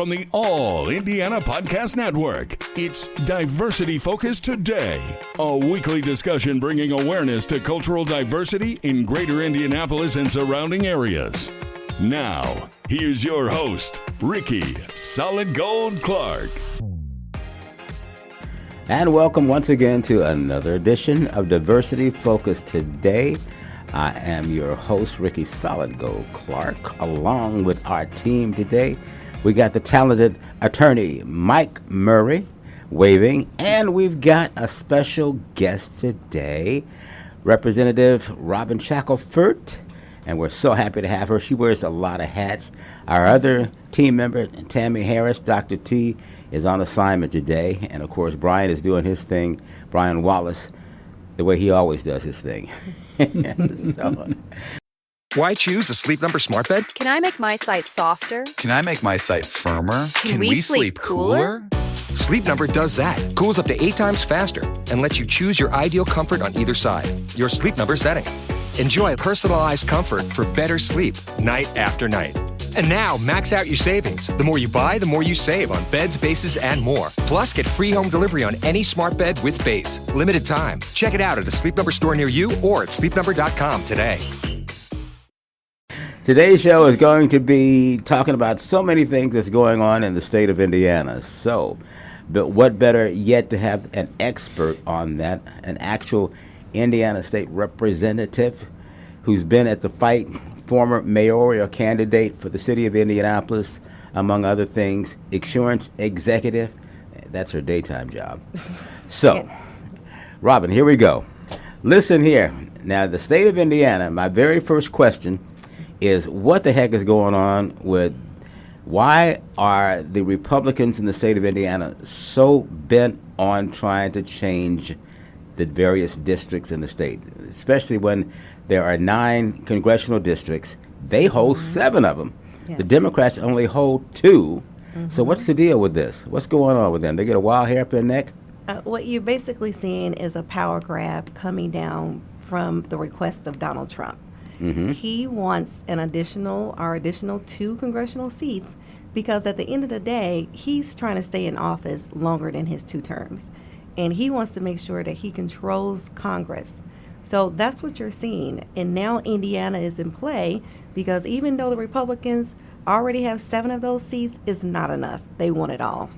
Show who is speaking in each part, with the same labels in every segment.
Speaker 1: from the All Indiana Podcast Network. It's Diversity Focus Today, a weekly discussion bringing awareness to cultural diversity in greater Indianapolis and surrounding areas. Now, here's your host, Rickie Solid Gold Clark.
Speaker 2: And welcome once again to another edition of Diversity Focus Today. I am your host, Rickie Solid Gold Clark, along with our team today. We got the talented attorney Mike Murray waving, and we've got a special guest today, Representative Robin Shackleford, and we're so happy to have her. She wears a lot of hats. Our other team member, Tammy Harris, Dr. T, is on assignment today, and of course Brian is doing his thing, Brian Wallace, the way he always does his thing.
Speaker 3: Why choose a Sleep Number smart bed?
Speaker 4: Can I make my site softer?
Speaker 5: Can I make my site firmer?
Speaker 4: Can we sleep cooler?
Speaker 3: Sleep Number does that. Cools up to 8 times faster and lets you choose your ideal comfort on either side. Your Sleep Number setting. Enjoy personalized comfort for better sleep night after night. And now, max out your savings. The more you buy, the more you save on beds, bases, and more. Plus, get free home delivery on any smart bed with base. Limited time. Check it out at a Sleep Number store near you or at sleepnumber.com today.
Speaker 2: Today's show is going to be talking about so many things that's going on in the state of Indiana. But what better yet to have an expert on that, an actual Indiana state representative who's been at the fight, former mayoral candidate for the city of Indianapolis, among other things, insurance executive. That's her daytime job. So, Robin, here we go. Listen here. Now, the state of Indiana, my very first question is, what the heck is going on with, why are the Republicans in the state of Indiana so bent on trying to change the various districts in the state, especially when there are 9 congressional districts? They hold 7 of them. Yes. The Democrats only hold 2. So what's the deal with this? What's going on with them? They get a wild hair up their neck?
Speaker 6: What you're basically seeing is a power grab coming down from the request of Donald Trump. He wants our additional 2 congressional seats because at the end of the day, he's trying to stay in office longer than his 2 terms. And he wants to make sure that he controls Congress. So that's what you're seeing. And now Indiana is in play because even though the Republicans already have 7 of those seats, it's not enough. They want it all.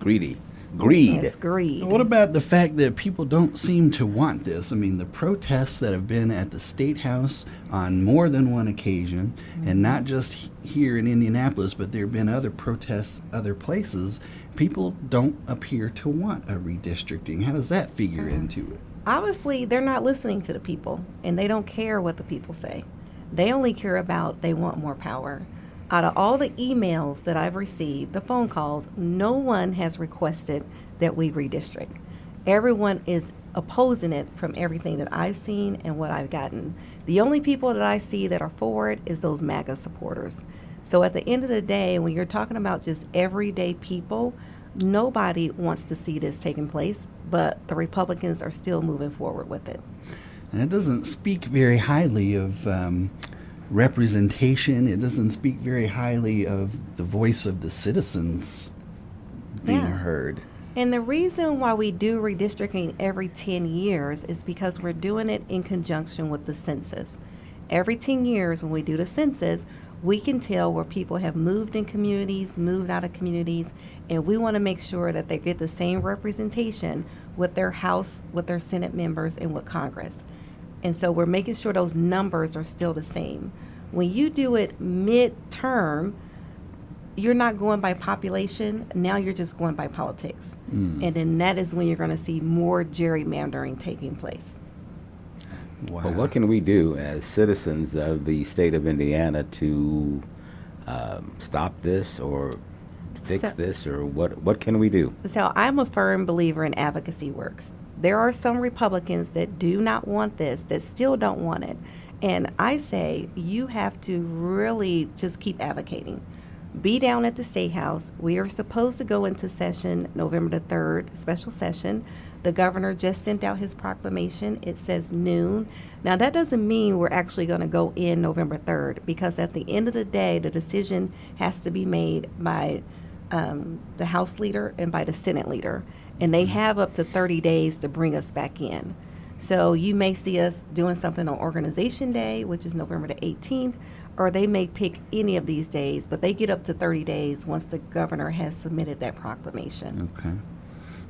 Speaker 2: Greed.
Speaker 6: Yes, greed.
Speaker 7: What about the fact that people don't seem to want this? I mean, the protests that have been at the State House on more than one occasion, and not just here in Indianapolis, but there have been other protests other places, people don't appear to want a redistricting. How does that figure into it?
Speaker 6: Obviously, they're not listening to the people, and they don't care what the people say. They only care about they want more power. Out of all the emails that I've received, the phone calls, no one has requested that we redistrict. Everyone is opposing it from everything that I've seen and what I've gotten. The only people that I see that are for it is those MAGA supporters. So at the end of the day, when you're talking about just everyday people, nobody wants to see this taking place, but the Republicans are still moving forward with it.
Speaker 7: And it doesn't speak very highly of representation. It doesn't speak very highly of the voice of the citizens being heard.
Speaker 6: And the reason why we do redistricting every 10 years is because we're doing it in conjunction with the census. Every 10 years when we do the census, we can tell where people have moved in communities, moved out of communities, and we want to make sure that they get the same representation with their House, with their Senate members, and with Congress. And so we're making sure those numbers are still the same. When you do it mid-term, you're not going by population. Now you're just going by politics. And then that is when you're going to see more gerrymandering taking place.
Speaker 7: Wow.
Speaker 2: But what can we do as citizens of the state of Indiana to stop this or fix this, or what can we do?
Speaker 6: So I'm a firm believer in advocacy works. There are some Republicans that do not want this, that still don't want it. And I say you have to really just keep advocating. Be down at the State House. We are supposed to go into session November the 3rd, special session. The governor just sent out his proclamation. It says noon. Now, that doesn't mean we're actually going to go in November 3rd, because at the end of the day, the decision has to be made by the House leader and by the Senate leader. And they have up to 30 days to bring us back in. So you may see us doing something on Organization Day, which is November the 18th, or they may pick any of these days, but they get up to 30 days once the governor has submitted that proclamation.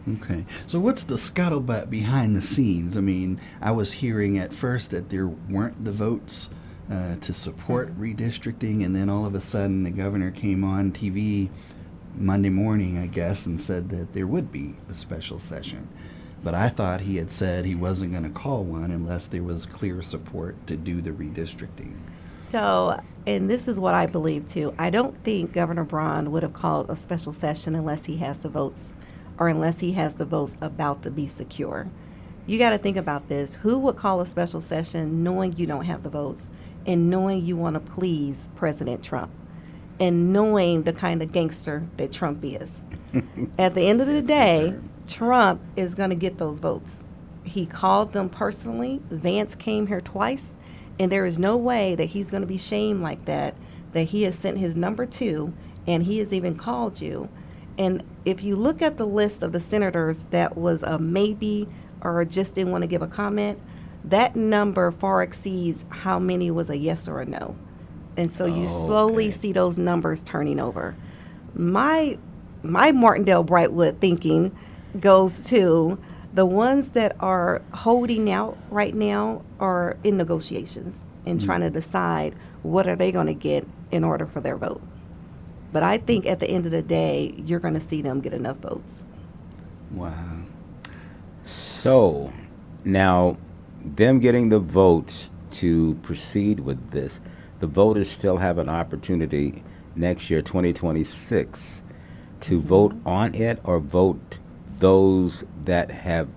Speaker 7: Okay. So what's the scuttlebutt behind the scenes? I mean, I was hearing at first that there weren't the votes to support redistricting, and then all of a sudden the governor came on TV Monday morning, I guess, and said that there would be a special session. But I thought he had said he wasn't going to call one unless there was clear support to do the redistricting.
Speaker 6: So, and this is what I believe too, I don't think Governor Braun would have called a special session unless he has the votes, or unless he has the votes about to be secure. You got to think about this. Who would call a special session knowing you don't have the votes, and knowing you want to please President Trump, and knowing the kind of gangster that Trump is? At the end of the day, Trump is going to get those votes. He called them personally. Vance came here twice, and there is no way that he's going to be shamed like that he has sent his number 2, and he has even called you. And if you look at the list of the senators that was a maybe or just didn't want to give a comment, that number far exceeds how many was a yes or a no. And so you slowly see those numbers turning over. My Martindale Brightwood thinking goes to the ones that are holding out right now are in negotiations and trying to decide what are they going to get in order for their vote. But I think at the end of the day, you're going to see them get enough votes.
Speaker 7: Wow.
Speaker 2: So now, them getting the votes to proceed with this, the voters still have an opportunity next year, 2026, to vote on it, or vote those that have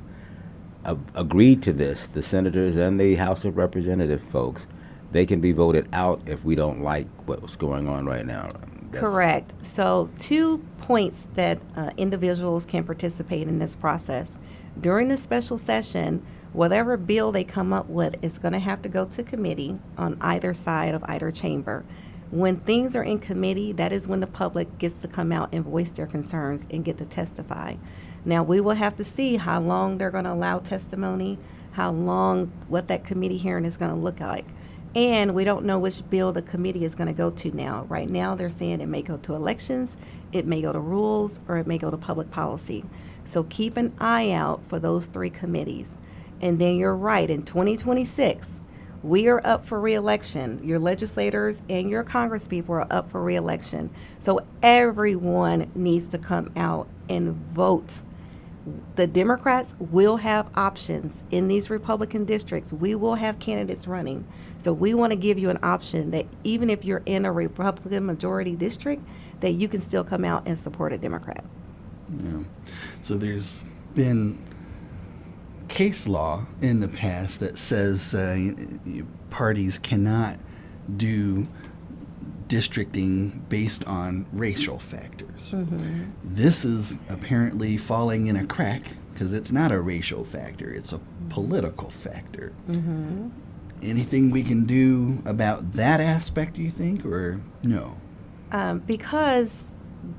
Speaker 2: agreed to this, the senators and the House of Representative folks. They can be voted out if we don't like what's going on right now.
Speaker 6: Correct. So 2 points that individuals can participate in this process. During the special session, whatever bill they come up with is going to have to go to committee on either side of either chamber. When things are in committee, that is when the public gets to come out and voice their concerns and get to testify. Now, we will have to see how long they're going to allow testimony, what that committee hearing is going to look like. And we don't know which bill the committee is going to go to now. Right now, they're saying it may go to elections, it may go to rules, or it may go to public policy. So keep an eye out for those 3 committees. And then you're right, in 2026, we are up for re-election. Your legislators and your congresspeople are up for re-election. So everyone needs to come out and vote. The Democrats will have options in these Republican districts. We will have candidates running. So we want to give you an option that even if you're in a Republican majority district, that you can still come out and support a Democrat.
Speaker 7: Yeah. So there's been case law in the past that says parties cannot do districting based on racial factors. This is apparently falling in a crack because it's not a racial factor, it's a political factor. Anything we can do about that aspect, do you think, or no?
Speaker 6: Because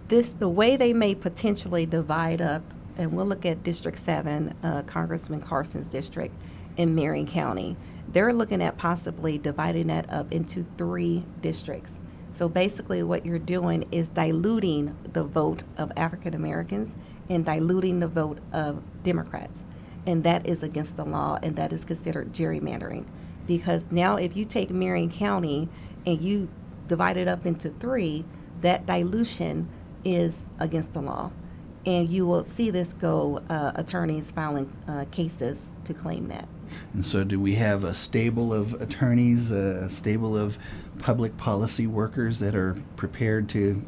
Speaker 6: the way they may potentially divide up, and we'll look at District 7, Congressman Carson's district in Marion County. They're looking at possibly dividing that up into 3 districts. So basically what you're doing is diluting the vote of African Americans and diluting the vote of Democrats. And that is against the law, and that is considered gerrymandering. Because now if you take Marion County and you divide it up into 3, that dilution is against the law. And you will see this go, attorneys filing cases to claim that.
Speaker 7: And so do we have a stable of attorneys, a stable of public policy workers that are prepared to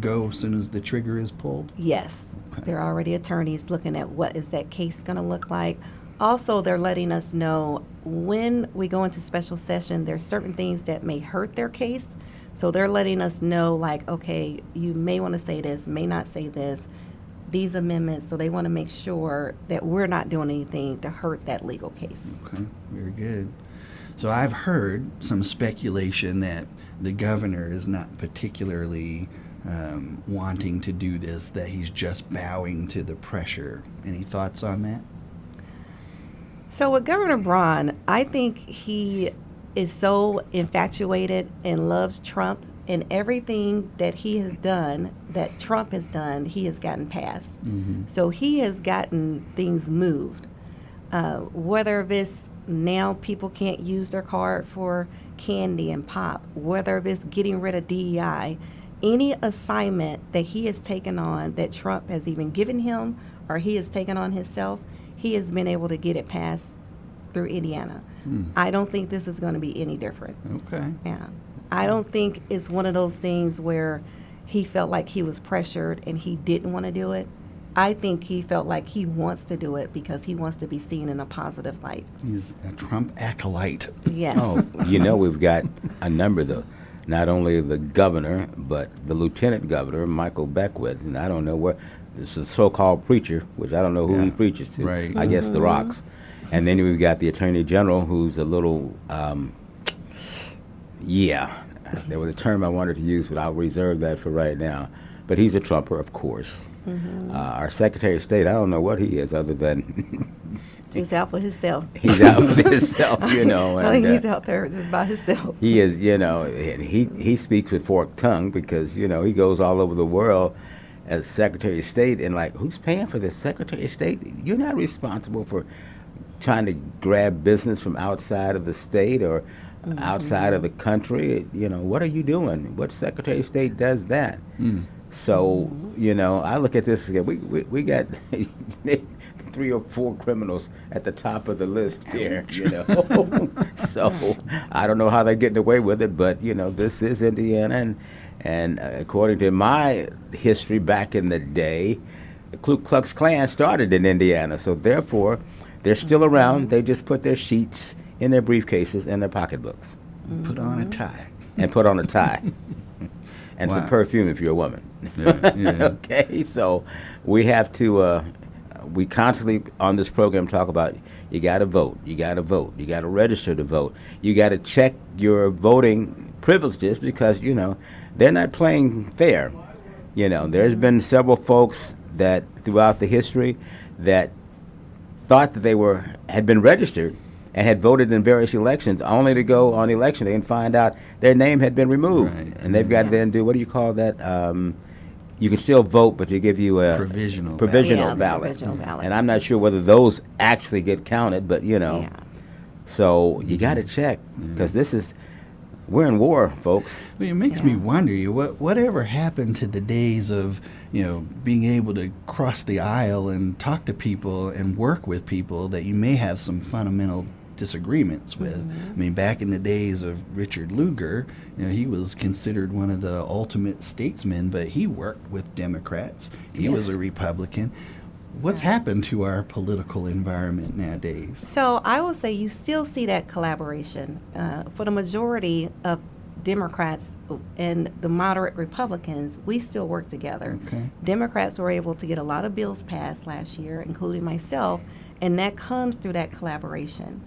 Speaker 7: go as soon as the trigger is pulled?
Speaker 6: Yes.
Speaker 7: Okay.
Speaker 6: There are already attorneys looking at what is that case going to look like. Also, they're letting us know when we go into special session, there's certain things that may hurt their case. So they're letting us know, like, okay, you may want to say this, may not say this. these amendments, so they want to make sure that we're not doing anything to hurt that legal case.
Speaker 7: Okay, very good. So I've heard some speculation that the governor is not particularly wanting to do this, that he's just bowing to the pressure. Any thoughts on that?
Speaker 6: So with Governor Braun, I think he is so infatuated and loves Trump, and everything that he has done, that Trump has done, he has gotten passed. So he has gotten things moved. Whether it's now people can't use their card for candy and pop, whether it's getting rid of DEI, any assignment that he has taken on that Trump has even given him or he has taken on himself, he has been able to get it passed through Indiana. I don't think this is going to be any different.
Speaker 7: Okay.
Speaker 6: Yeah. I don't think it's one of those things where he felt like he was pressured and he didn't want to do it. I think he felt like he wants to do it because he wants to be seen in a positive light.
Speaker 7: He's a Trump acolyte.
Speaker 6: Yes.
Speaker 2: Oh, we've got a number, though. Not only the governor, but the lieutenant governor, Michael Beckwith, and I don't know where, this is a so-called preacher, which I don't know who he preaches to.
Speaker 7: Right.
Speaker 2: I guess the Rocks. And then we've got the attorney general, who's a little, there was a term I wanted to use, but I'll reserve that for right now. But he's a Trumper, of course. Our Secretary of State, I don't know what he is other than
Speaker 6: He's out for himself.
Speaker 2: he's out for himself, And,
Speaker 6: he's out there just by himself.
Speaker 2: he is, and he speaks with forked tongue because, he goes all over the world as Secretary of State, and who's paying for this? Secretary of State? You're not responsible for trying to grab business from outside of the state or outside of the country. What are you doing? What Secretary of State does that? So, I look at this again. We got 3 or 4 criminals at the top of the list here, So I don't know how they're getting away with it, but, this is Indiana. And according to my history back in the day, the Ku Klux Klan started in Indiana. So therefore, they're still around. They just put their sheets in their briefcases and their pocketbooks.
Speaker 7: Put on a tie.
Speaker 2: And put on a tie. And some perfume if you're a woman.
Speaker 7: Yeah.
Speaker 2: Okay, so we have to, we constantly on this program talk about you got to vote, you got to vote, you got to register to vote, you got to check your voting privileges because, they're not playing fair. There's been several folks that throughout the history that thought that they had been registered and had voted in various elections, only to go on election day and find out their name had been removed.
Speaker 7: Right.
Speaker 2: And they've got to then do, what do you call that? You can still vote, but they give you a
Speaker 7: Provisional
Speaker 2: ballot.
Speaker 6: Provisional ballot.
Speaker 2: And I'm not sure whether those actually get counted, but so you got to check because we're in war, folks.
Speaker 7: Well, it makes me wonder, whatever happened to the days of, being able to cross the aisle and talk to people and work with people that you may have some fundamental disagreements with. I mean, back in the days of Richard Lugar, he was considered one of the ultimate statesmen, but he worked with Democrats. He was a Republican. What's happened to our political environment nowadays?
Speaker 6: So I will say you still see that collaboration. For the majority of Democrats and the moderate Republicans, we still work together.
Speaker 7: Okay.
Speaker 6: Democrats were able to get a lot of bills passed last year, including myself, and that comes through that collaboration.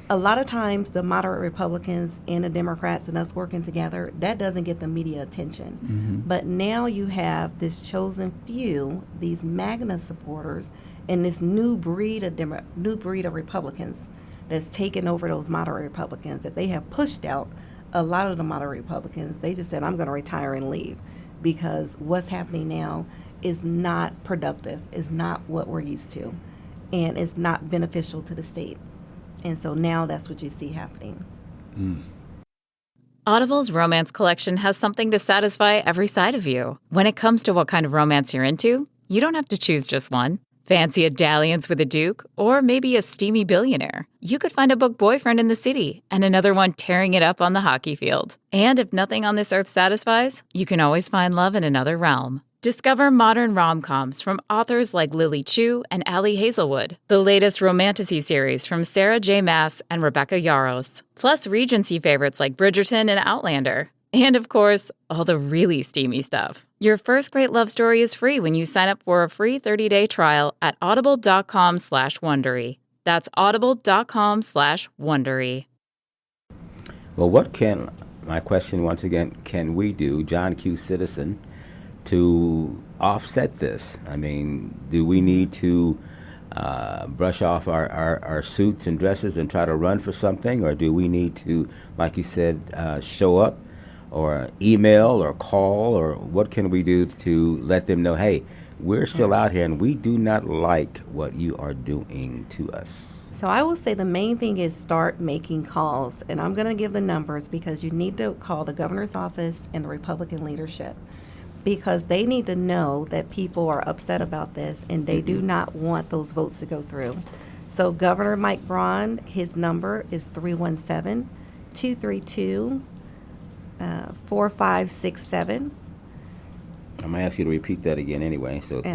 Speaker 6: A lot of times the moderate Republicans and the Democrats and us working together, that doesn't get the media attention. But now you have this chosen few, these MAGNA supporters, and this new breed of Republicans that's taken over those moderate Republicans that they have pushed out. A lot of the moderate Republicans, they just said, I'm going to retire and leave because what's happening now is not productive, is not what we're used to, and it's not beneficial to the state. And so now that's what you see happening.
Speaker 8: Audible's romance collection has something to satisfy every side of you. When it comes to what kind of romance you're into, you don't have to choose just one. Fancy a dalliance with a duke or maybe a steamy billionaire? You could find a book boyfriend in the city and another one tearing it up on the hockey field. And if nothing on this earth satisfies, you can always find love in another realm. Discover modern rom-coms from authors like Lily Chu and Ali Hazelwood, the latest romantasy series from Sarah J. Maas and Rebecca Yarros, plus Regency favorites like Bridgerton and Outlander. And of course, all the really steamy stuff. Your first great love story is free when you sign up for a free 30-day trial at audible.com/Wondery. That's audible.com/Wondery.
Speaker 2: Well, my question once again, can we do, John Q. Citizen, to offset this? I mean, do we need to brush off our suits and dresses and try to run for something? Or do we need to, like you said, show up or email or call? Or what can we do to let them know, hey, we're still out here and we do not like what you are doing to us?
Speaker 6: So I will say the main thing is start making calls. And I'm going to give the numbers because you need to call the governor's office and the Republican leadership, because they need to know that people are upset about this and they do not want those votes to go through. So Governor Mike Braun, his number is 317-232-4567.
Speaker 2: I'm going to ask you to repeat that again anyway. So
Speaker 6: Yes.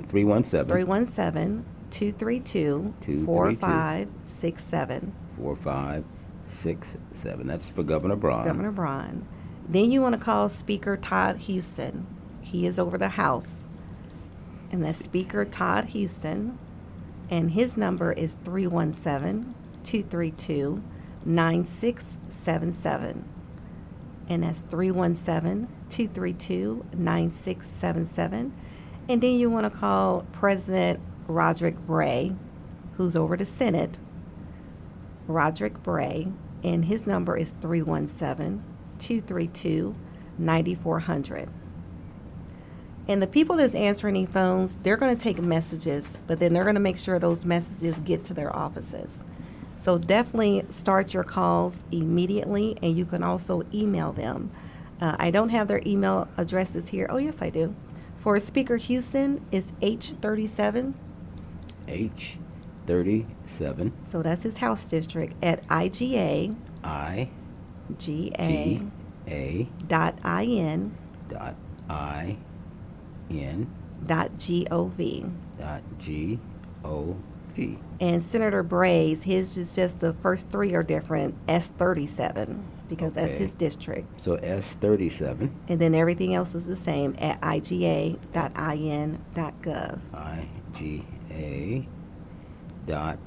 Speaker 2: 317.
Speaker 6: 317-232-4567.
Speaker 2: 4567. That's for Governor Braun.
Speaker 6: Governor Braun. Then you want to call Speaker Todd Houston. He is over the House. And that's Speaker Todd Houston. And his number is 317-232-9677. And that's 317-232-9677. And then you want to call President Roderick Bray, who's over the Senate. Roderick Bray. And his number is 317-232-9400. And the people that's answering these phones, they're going to take messages, but then they're going to make sure those messages get to their offices. So definitely start your calls immediately, and you can also email them. I don't have their email addresses here. Oh, yes, I do. For Speaker Houston, it's H37.
Speaker 2: H37.
Speaker 6: So that's his House district at IGA.
Speaker 2: GA.
Speaker 6: .in. .gov.
Speaker 2: .gov.
Speaker 6: And Senator Bray's, his is just the first three are different, S37, because that's
Speaker 2: Okay.
Speaker 6: his district.
Speaker 2: So S37.
Speaker 6: And then everything else is the same at IGA.in.gov.
Speaker 2: IGA.
Speaker 6: Gov.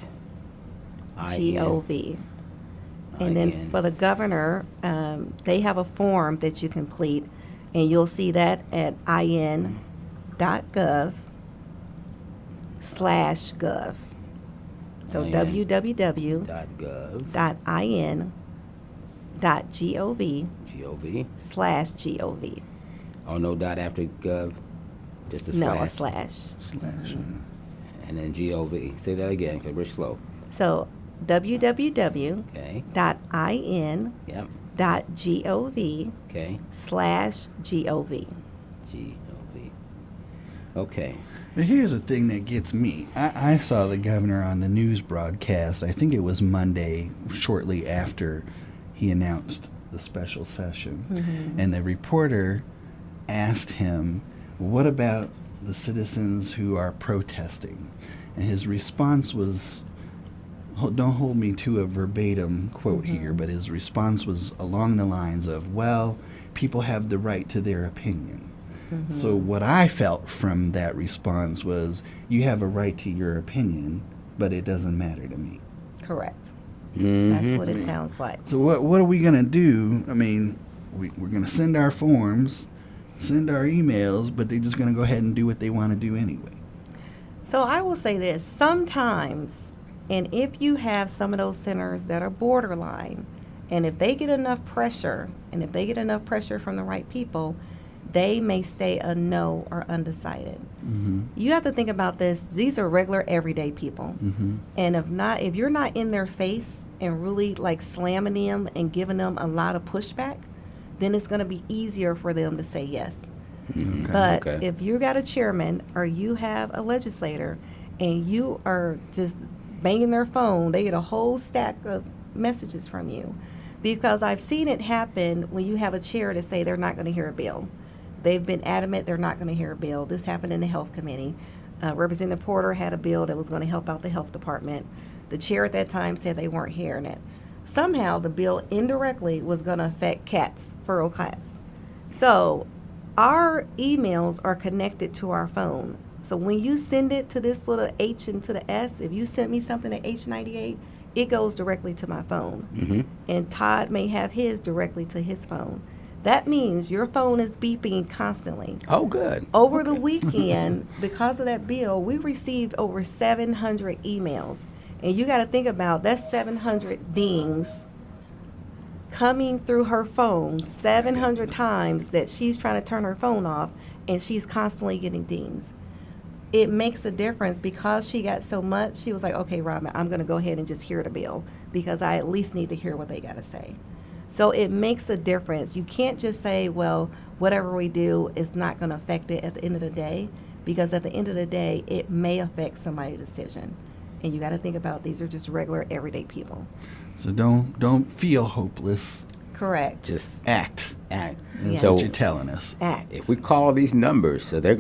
Speaker 6: And then for the governor, they have a form that you complete, and you'll see that at in.gov/gov. So www.in.gov/gov.
Speaker 2: Oh, no dot after gov? Just a slash?
Speaker 6: No, a slash.
Speaker 7: Slash.
Speaker 2: And then GOV. Say that again, because we're slow.
Speaker 6: So www.in.gov/gov.
Speaker 2: Yep. Okay. GOV. Okay.
Speaker 7: But here's the thing that gets me. I saw the governor on the news broadcast. I think it was Monday, shortly after he announced the special session.
Speaker 6: Mm-hmm.
Speaker 7: And the reporter asked him, what about the citizens who are protesting? And his response was, don't hold me to a verbatim quote here, but his response was along the lines of, well, people have the right to their opinion. So what I felt from that response was, you have a right to your opinion, but it doesn't matter to me.
Speaker 6: Correct.
Speaker 2: Mm-hmm.
Speaker 6: That's what it sounds like.
Speaker 7: So what are we going to do? I mean, we're going to send our forms, send our emails, but they're just going to go ahead and do what they want to do anyway.
Speaker 6: So I will say this, sometimes, and if you have some of those senators that are borderline, and if they get enough pressure, from the right people, they may say a no or undecided.
Speaker 7: Mm-hmm.
Speaker 6: You have to think about this. These are regular, everyday people.
Speaker 7: Mm-hmm.
Speaker 6: And if you're not in their face and really like slamming them and giving them a lot of pushback, then it's going to be easier for them to say yes.
Speaker 7: Okay.
Speaker 6: But
Speaker 2: Okay.
Speaker 6: if you got a chairman or you have a legislator and you are just banging their phone, they get a whole stack of messages from you. Because I've seen it happen when you have a chair to say they're not going to hear a bill. They've been adamant they're not going to hear a bill. This happened in the Health Committee. Representative Porter had a bill that was going to help out the health department. The chair at that time said they weren't hearing it. somehow the bill indirectly was going to affect cats, feral cats. So our emails are connected to our phone. So when you send it to this little H and to the S, if you send me something at H98, it goes directly to my phone.
Speaker 2: Mm-hmm.
Speaker 6: And Todd may have his directly to his phone. That means your phone is beeping constantly.
Speaker 2: Oh, good.
Speaker 6: Over the weekend, because of that bill, we received over 700 emails. And you got to think about that's 700 dings coming through her phone 700 times that she's trying to turn her phone off, and she's constantly getting dings. It makes a difference. Because she got so much, she was like, okay, Robin, I'm going to go ahead and just hear the bill because I at least need to hear what they got to say. So it makes a difference. You can't just say, well, whatever we do is not going to affect it at the end of the day, because at the end of the day, it may affect somebody's decision. And you got to think about these are just regular, everyday people.
Speaker 7: So don't feel hopeless.
Speaker 6: Correct.
Speaker 7: Just act.
Speaker 2: Act.
Speaker 6: Yeah.
Speaker 2: So
Speaker 7: What you're telling us.
Speaker 6: Act.
Speaker 2: if we call these numbers, so that's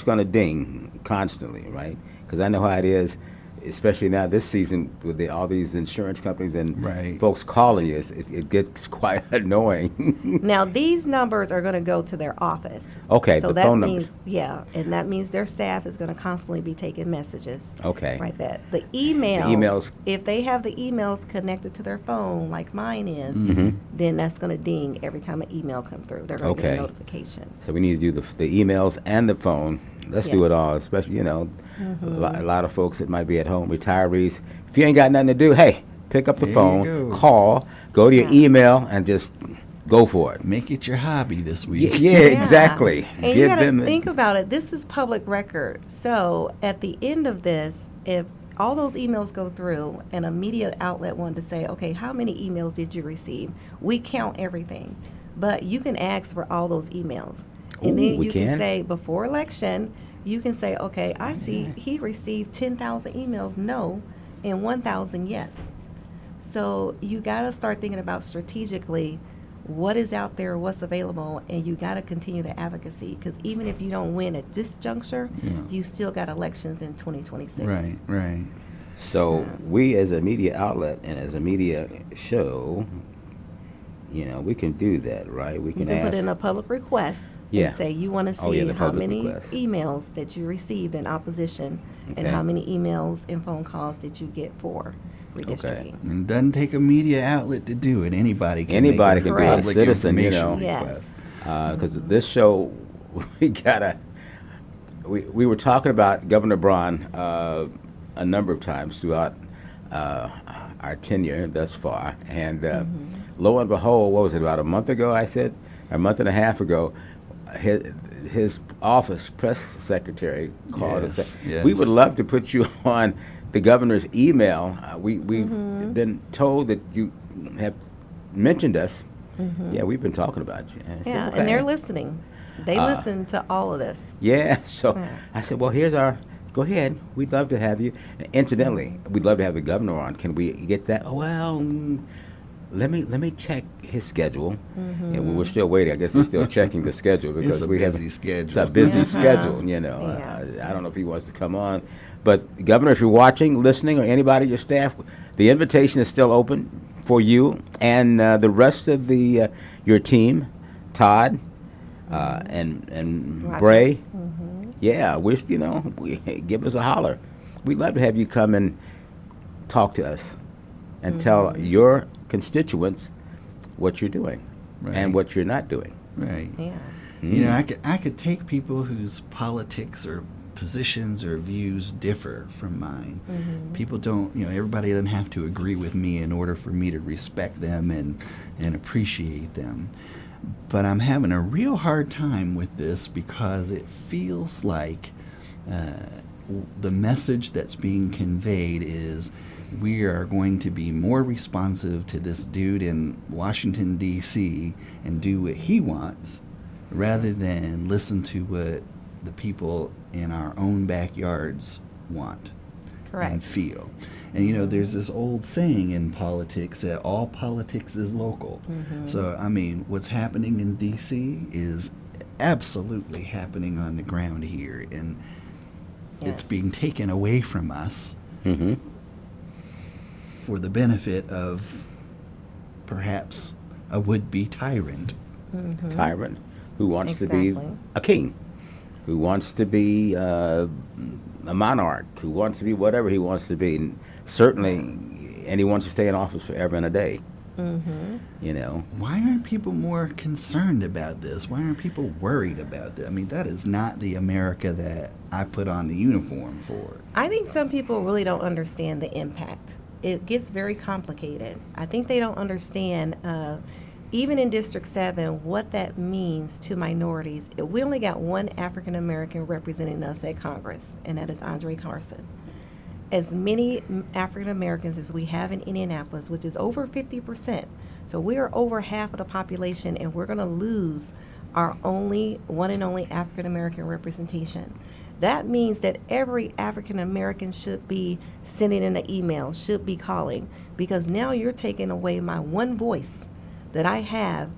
Speaker 2: gonna ding constantly, right? Because I know how it is, especially now this season with all these insurance companies and
Speaker 7: Right.
Speaker 2: folks calling you. It gets quite annoying.
Speaker 6: Now, these numbers are going to go to their office.
Speaker 2: Okay,
Speaker 6: so
Speaker 2: the
Speaker 6: that
Speaker 2: phone
Speaker 6: means,
Speaker 2: numbers.
Speaker 6: yeah, and that means their staff is going to constantly be taking messages.
Speaker 2: Okay.
Speaker 6: Right, that. The emails,
Speaker 2: emails.
Speaker 6: if they have the emails connected to their phone, like mine is,
Speaker 2: Mm-hmm.
Speaker 6: then that's going to ding every time an email comes through. They're going to get
Speaker 2: Okay.
Speaker 6: a notification.
Speaker 2: So we need to do the emails and the phone. Let's do
Speaker 6: Yes.
Speaker 2: it all, especially, a lot of folks that might be at home, retirees. If you ain't got nothing to do, hey, pick up the
Speaker 7: There you
Speaker 2: phone,
Speaker 7: go.
Speaker 2: call, go to your
Speaker 6: Yeah.
Speaker 2: email, and just go for it.
Speaker 7: Make it your hobby this
Speaker 2: Yeah,
Speaker 7: week.
Speaker 2: exactly.
Speaker 6: And you
Speaker 2: Give
Speaker 6: got to
Speaker 2: them
Speaker 6: think about it. This is public record. So at the end of this, if all those emails go through and a media outlet wanted to say, okay, how many emails did you receive? We count everything. But you can ask for all those emails. And
Speaker 2: Ooh,
Speaker 6: then
Speaker 2: we
Speaker 6: you
Speaker 2: can?
Speaker 6: can say, before election, you can say, okay, I see he received 10,000 emails, no, and 1,000, yes. So you got to start thinking about strategically what is out there, what's available, and you got to continue the advocacy, because even if you don't win at this juncture,
Speaker 7: Yeah.
Speaker 6: you still got elections in 2026.
Speaker 7: Right.
Speaker 2: So we as a media outlet and as a media show, we can do that, right? We
Speaker 6: You
Speaker 2: can
Speaker 6: can
Speaker 2: ask.
Speaker 6: put in a public request
Speaker 2: Yeah.
Speaker 6: and say you want to see
Speaker 2: Oh, yeah, the
Speaker 6: how
Speaker 2: public
Speaker 6: many
Speaker 2: request.
Speaker 6: emails that you received in opposition and
Speaker 2: Okay.
Speaker 6: how many emails and phone calls did you get for redistricting.
Speaker 7: And it doesn't take a media outlet to do it. Anybody can
Speaker 2: Anybody
Speaker 7: make
Speaker 2: can
Speaker 7: a
Speaker 2: do it.
Speaker 7: public
Speaker 2: Citizen,
Speaker 7: information
Speaker 6: Yes.
Speaker 7: request.
Speaker 2: Because this show, we were talking about Governor Braun a number of times throughout our tenure thus far, and lo and behold, what was it, about a month ago, I said, or a month and a half ago, his office press secretary called and said,
Speaker 7: Yes.
Speaker 2: we would love to put you on the governor's email. We've been told that you have mentioned us. Yeah, we've been talking about you. And I said,
Speaker 6: Yeah,
Speaker 2: okay.
Speaker 6: and they're listening. They listen to all of this.
Speaker 2: Yeah, so
Speaker 6: Yeah.
Speaker 2: I said, well, go ahead. We'd love to have you. Incidentally, we'd love to have the governor on. Can we get that? Oh, well, let me check his schedule. And we're still waiting. I guess he's still checking the schedule because
Speaker 7: It's a
Speaker 2: we have
Speaker 7: busy schedule.
Speaker 2: It's a busy
Speaker 6: Yeah.
Speaker 2: schedule,
Speaker 6: Yeah.
Speaker 2: I don't know if he wants to come on. But, Governor, if you're watching, listening, or anybody, your staff, the invitation is still open for you and the rest of your team, Todd and
Speaker 6: Roger.
Speaker 2: Bray. Yeah, give us a holler. We'd love to have you come and talk to us and tell your constituents what you're doing
Speaker 7: Right.
Speaker 2: and what you're not doing.
Speaker 7: Right.
Speaker 6: Yeah.
Speaker 7: You know, I could take people whose politics or positions or views differ from mine. People don't, everybody doesn't have to agree with me in order for me to respect them and appreciate them. But I'm having a real hard time with this because it feels like the message that's being conveyed is we are going to be more responsive to this dude in Washington, D.C. and do what he wants rather than listen to what the people in our own backyards want
Speaker 6: Correct.
Speaker 7: and feel. And there's this old saying in politics that all politics is local. So, what's happening in D.C. is absolutely happening on the ground here, and it's
Speaker 6: Yes.
Speaker 7: being taken away from us. for the benefit of perhaps a would-be tyrant.
Speaker 2: A tyrant who wants to be a king, who wants to be a monarch, who wants to be whatever he wants to be. And certainly, and he wants to stay in office forever and a day. You know.
Speaker 7: Why aren't people more concerned about this? Why aren't people worried about this? I mean, that is not the America that I put on the uniform for.
Speaker 6: I think some people really don't understand the impact. It gets very complicated. I think they don't understand, even in District 7, what that means to minorities. We only got one African American representing us at Congress, and that is Andre Carson. As many African Americans as we have in Indianapolis, which is over 50%. So we are over half of the population, and we're going to lose our one and only African American representation. That means that every African American should be sending in an email, should be calling, because now you're taking away my one voice that I have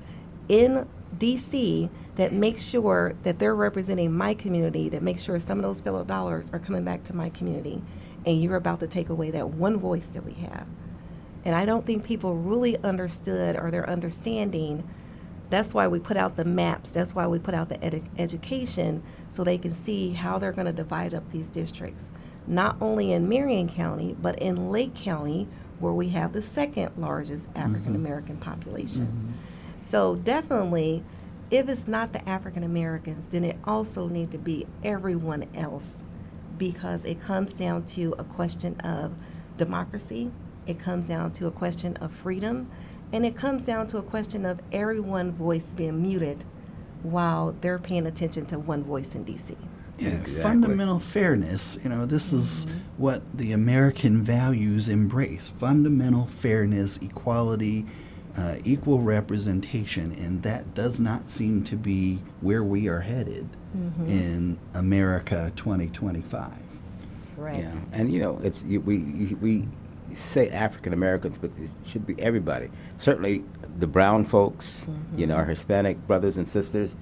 Speaker 6: in DC that makes sure that they're representing my community, that makes sure some of those fellow dollars are coming back to my community. And you're about to take away that one voice that we have. And I don't think people really understood, or they're understanding. That's why we put out the maps. That's why we put out the education, so they can see how they're going to divide up these districts. Not only in Marion County, but in Lake County, where we have the second largest African American population. So definitely, if it's not the African Americans, then it also needs to be everyone else, because it comes down to a question of democracy, it comes down to a question of freedom, and it comes down to a question of everyone's voice being muted while they're paying attention to one voice in D.C.
Speaker 7: Yeah, fundamental fairness, this is what the American values embrace. Fundamental fairness, equality, equal representation, and that does not seem to be where we are headed in America 2025.
Speaker 6: Correct.
Speaker 2: Yeah, and it's we say African Americans, but it should be everybody. Certainly, the brown folks, our Hispanic brothers and sisters,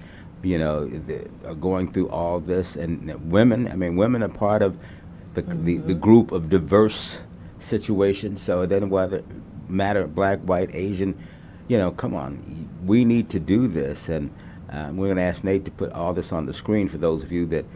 Speaker 2: are going through all this, and women. I mean, women are part of the group of diverse situations. So it doesn't matter black, white, Asian. Come on, we need to do this, and we're going to ask Nate to put all this on the screen for those of you that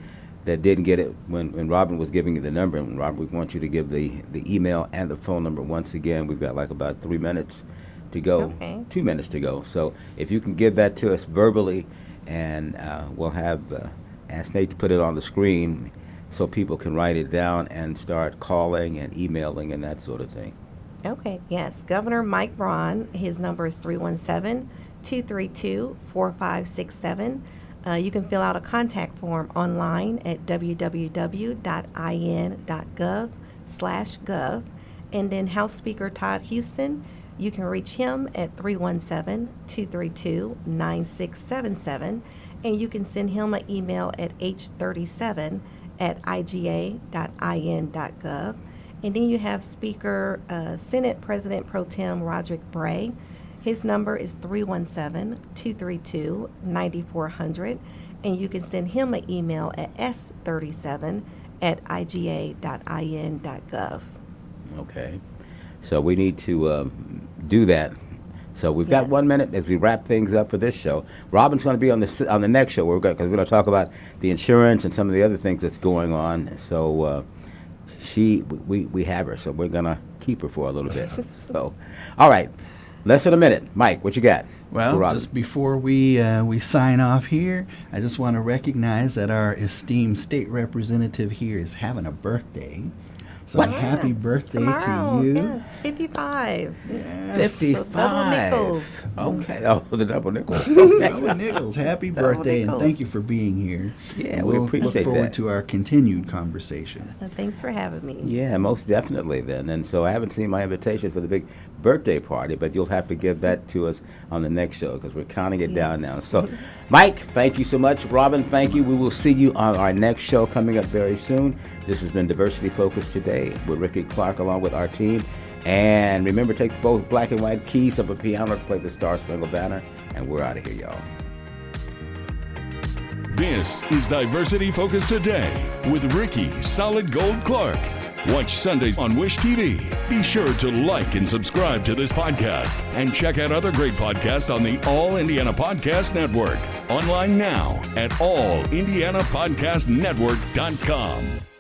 Speaker 2: didn't get it when Robin was giving you the number. And Robin, we want you to give the email and the phone number once again. We've got like about 3 minutes to go, 2 minutes to go. So if you can give that to us verbally, and we'll have ask Nate to put it on the screen so people can write it down and start calling and emailing and that sort of thing.
Speaker 6: Okay, yes. Governor Mike Braun, his number is 317-232-4567. You can fill out a contact form online at www.in.gov/gov. And then House Speaker Todd Houston, you can reach him at 317-232-9677. And you can send him an email at h37@iga.in.gov. And then you have Speaker, Senate President Pro Tem Roderick Bray. His number is 317-232-9400. And you can send him an email at s37@iga.in.gov.
Speaker 2: Okay. So we need to do that. So we've got 1 minute as we wrap things up for this show. Robin's going to be on the next show because we're going to talk about the insurance and some of the other things that's going on. So we have her, so we're going to keep her for a little bit. So, all right, less than a minute. Mike, what you got?
Speaker 7: Well, just before we sign off here, I just want to recognize that our esteemed state representative here is having a birthday. So happy birthday
Speaker 6: Tomorrow,
Speaker 7: to you.
Speaker 6: Yes, 55.
Speaker 7: Yes.
Speaker 2: 55.
Speaker 6: Double nickels.
Speaker 2: Okay. Oh, the double nickels.
Speaker 7: Double nickels. Happy birthday,
Speaker 6: nickels.
Speaker 7: and thank you for being here.
Speaker 2: Yeah,
Speaker 7: we'll
Speaker 2: we appreciate
Speaker 7: look forward
Speaker 2: that.
Speaker 7: to our continued conversation.
Speaker 6: Thanks for having me.
Speaker 2: Yeah, most definitely then. And so I haven't seen my invitation for the big birthday party, but you'll have to give that to us on the next show because we're counting it down now. So, Mike, thank you so much. Robin, thank you. We will see you on our next show coming up very soon. This has been Diversity Focus Today with Rickie Clark along with our team. And remember, take both black and white keys of a piano to play the Star Spangled Banner. And we're out of here, y'all.
Speaker 1: This is Diversity Focus Today with Rickie Solid Gold Clark. Watch Sundays on Wish TV. Be sure to like and subscribe to this podcast and check out other great podcasts on the All Indiana Podcast Network. Online now at allindianapodcastnetwork.com.